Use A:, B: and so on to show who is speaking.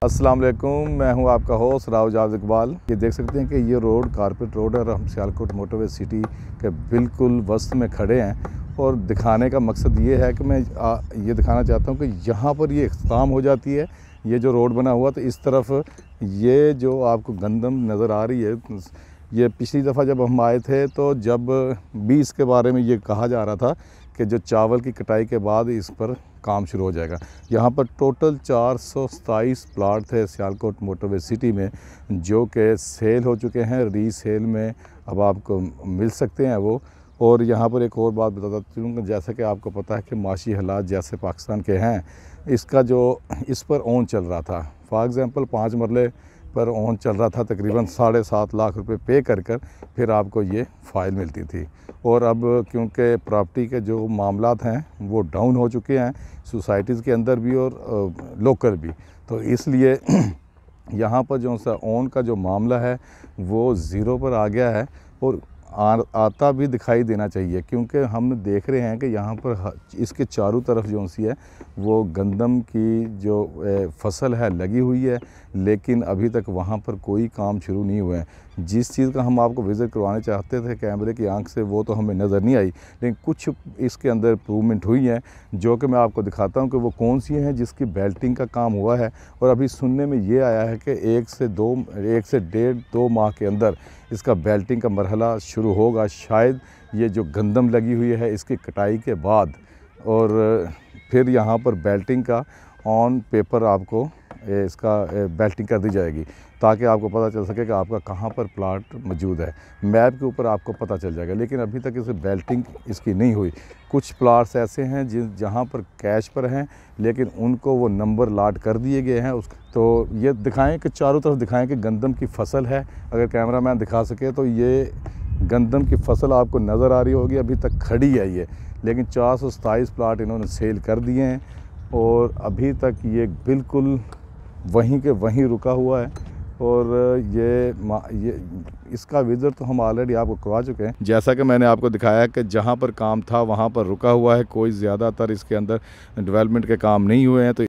A: अस्सलाम वालेकुम, मैं हूं आपका होस्ट राव जावेद इकबाल। ये देख सकते हैं कि ये रोड कारपेट रोड है और हम सियालकोट मोटरवे सिटी के बिल्कुल वस्त में खड़े हैं। और दिखाने का मकसद ये है कि मैं ये दिखाना चाहता हूं कि यहाँ पर ये इख्तिताम हो जाती है ये जो रोड बना हुआ। तो इस तरफ ये जो आपको गंदम नज़र आ रही है, ये पिछली दफ़ा जब हम आए थे तो जब 20 के बारे में ये कहा जा रहा था कि जो चावल की कटाई के बाद इस पर काम शुरू हो जाएगा। यहाँ पर टोटल 427 प्लाट थे सियालकोट मोटरवे सिटी में, जो कि सेल हो चुके हैं, रीसेल में अब आपको मिल सकते हैं वो। और यहाँ पर एक और बात बताता चलूँगा, जैसा कि आपको पता है कि माशी हालात जैसे पाकिस्तान के हैं, इसका जो इस पर ओन चल रहा था, फॉर एग्ज़ाम्पल 5 मरले पर ओन चल रहा था, तकरीबन 7.5 लाख रुपए पे कर फिर आपको ये फ़ाइल मिलती थी। और अब क्योंकि प्रॉपर्टी के जो मामलात हैं वो डाउन हो चुके हैं सोसाइटीज़ के अंदर भी और लोकल भी, तो इसलिए यहाँ पर जो सा ओन का जो मामला है वो ज़ीरो पर आ गया है। और आता भी दिखाई देना चाहिए, क्योंकि हम देख रहे हैं कि यहाँ पर इसके चारों तरफ जो सी है वो गंदम की जो फसल है लगी हुई है, लेकिन अभी तक वहाँ पर कोई काम शुरू नहीं हुआ है। जिस चीज़ का हम आपको विज़िट करवाने चाहते थे कैमरे की आंख से, वो तो हमें नज़र नहीं आई, लेकिन कुछ इसके अंदर इम्प्रूवमेंट हुई है जो कि मैं आपको दिखाता हूँ कि वो कौन सी हैं जिसकी बेल्टिंग का काम हुआ है। और अभी सुनने में ये आया है कि 1 से 1.5-2 माह के अंदर इसका बेल्टिंग का मरहला शुरू होगा, शायद ये जो गंदम लगी हुई है इसकी कटाई के बाद। और फिर यहाँ पर बेल्टिंग का ऑन पेपर आपको इसका बेल्टिंग कर दी जाएगी, ताकि आपको पता चल सके कि आपका कहाँ पर प्लाट मौजूद है। मैप के ऊपर आपको पता चल जाएगा, लेकिन अभी तक इसे बेल्टिंग इसकी नहीं हुई। कुछ प्लाट्स ऐसे हैं जहाँ पर कैश पर हैं, लेकिन उनको वो नंबर लाट कर दिए गए हैं। तो ये दिखाएं कि चारों तरफ दिखाएं कि गंदम की फसल है। अगर कैमरामैन दिखा सके तो ये गंदम की फसल आपको नज़र आ रही होगी, अभी तक खड़ी है ये, लेकिन 427 प्लाट इन्होंने सेल कर दिए हैं और अभी तक ये बिल्कुल वहीं के वहीं रुका हुआ है। और ये इसका विज़िट तो हम ऑलरेडी आपको करवा चुके हैं। जैसा कि मैंने आपको दिखाया कि जहाँ पर काम था वहाँ पर रुका हुआ है, कोई ज़्यादातर इसके अंदर डेवलपमेंट के काम नहीं हुए हैं। तो